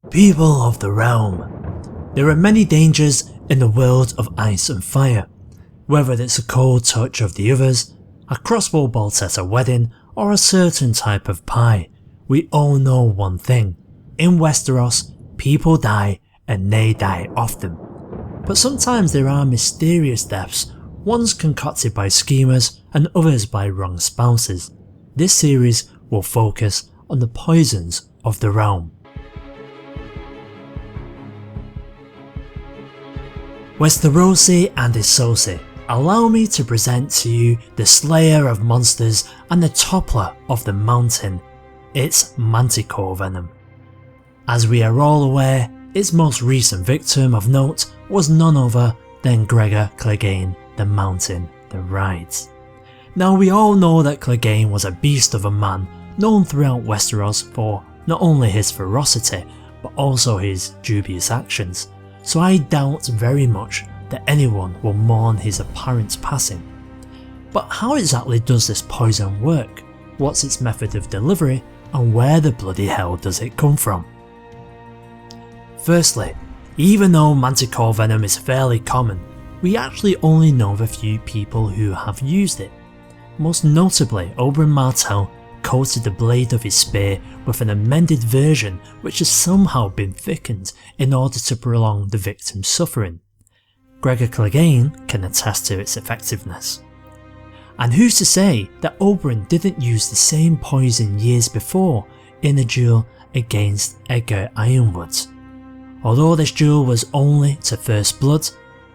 People of the realm. There are many dangers in the world of ice and fire. Whether it's a cold touch of the others, a crossbow bolt at a wedding, or a certain type of pie, we all know one thing. In Westeros, people die and they die often. But sometimes there are mysterious deaths, ones concocted by schemers and others by wrong spouses. This series will focus on the poisons of the realm. Westerosi and Isosi, allow me to present to you the slayer of monsters and the toppler of the mountain. It's Manticore Venom. As we are all aware, its most recent victim of note was none other than Gregor Clegane, the Mountain that Rides. Now we all know that Clegane was a beast of a man, known throughout Westeros for not only his ferocity but also his dubious actions, so I doubt very much that anyone will mourn his apparent passing. But how exactly does this poison work? What's its method of delivery, and where the bloody hell does it come from? Firstly, even though Manticore Venom is fairly common, we actually only know of a few people who have used it. Most notably, Oberyn Martell coated the blade of his spear with an amended version which has somehow been thickened in order to prolong the victim's suffering. Gregor Clegane can attest to its effectiveness. And who's to say that Oberyn didn't use the same poison years before in a duel against Edgar Ironwood? Although this duel was only to first blood,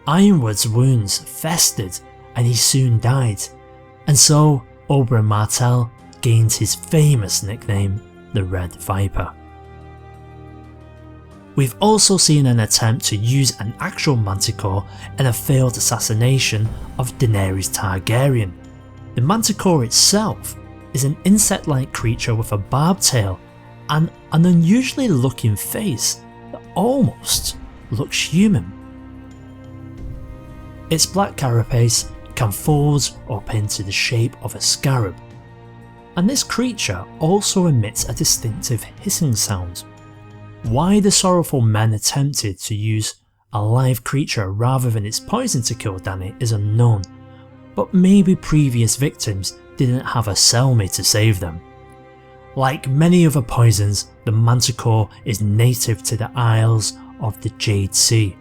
Ironwood's wounds festered and he soon died, and so Oberyn Martell gained his famous nickname, the Red Viper. We've also seen an attempt to use an actual manticore in a failed assassination of Daenerys Targaryen. The manticore itself is an insect-like creature with a barbed tail and an unusually looking face that almost looks human. Its black carapace can fold up into the shape of a scarab, and this creature also emits a distinctive hissing sound. Why the sorrowful men attempted to use a live creature rather than its poison to kill Dany is unknown, but maybe previous victims didn't have a cellmate to save them. Like many other poisons, the manticore is native to the Isles of the Jade Sea,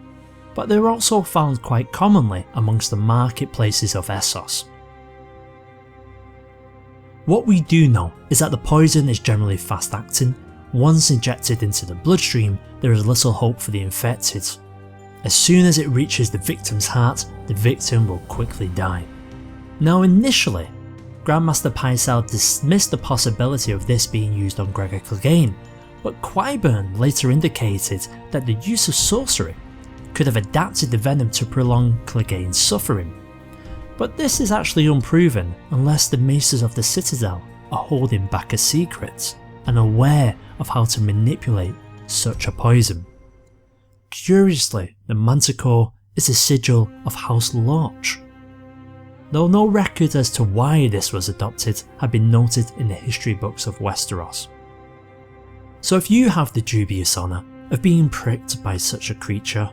but they're also found quite commonly amongst the marketplaces of Essos. What we do know is that the poison is generally fast acting. Once injected into the bloodstream, there is little hope for the infected. As soon as it reaches the victim's heart, the victim will quickly die. Now initially, Grandmaster Pycelle dismissed the possibility of this being used on Gregor Clegane, but Qyburn later indicated that the use of sorcery could have adapted the venom to prolong Clegane's suffering. But this is actually unproven unless the Maesters of the Citadel are holding back a secret and aware of how to manipulate such a poison. Curiously, the manticore is a sigil of House Lorch, though no record as to why this was adopted had been noted in the history books of Westeros. So if you have the dubious honour of being pricked by such a creature,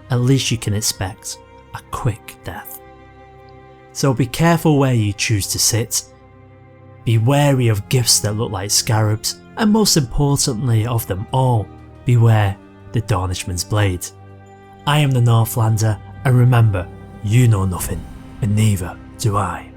at least you can expect a quick death. So be careful where you choose to sit, be wary of gifts that look like scarabs, and most importantly of them all, beware the Dornishman's blade. I am the Northlander, and remember, you know nothing, and neither do I.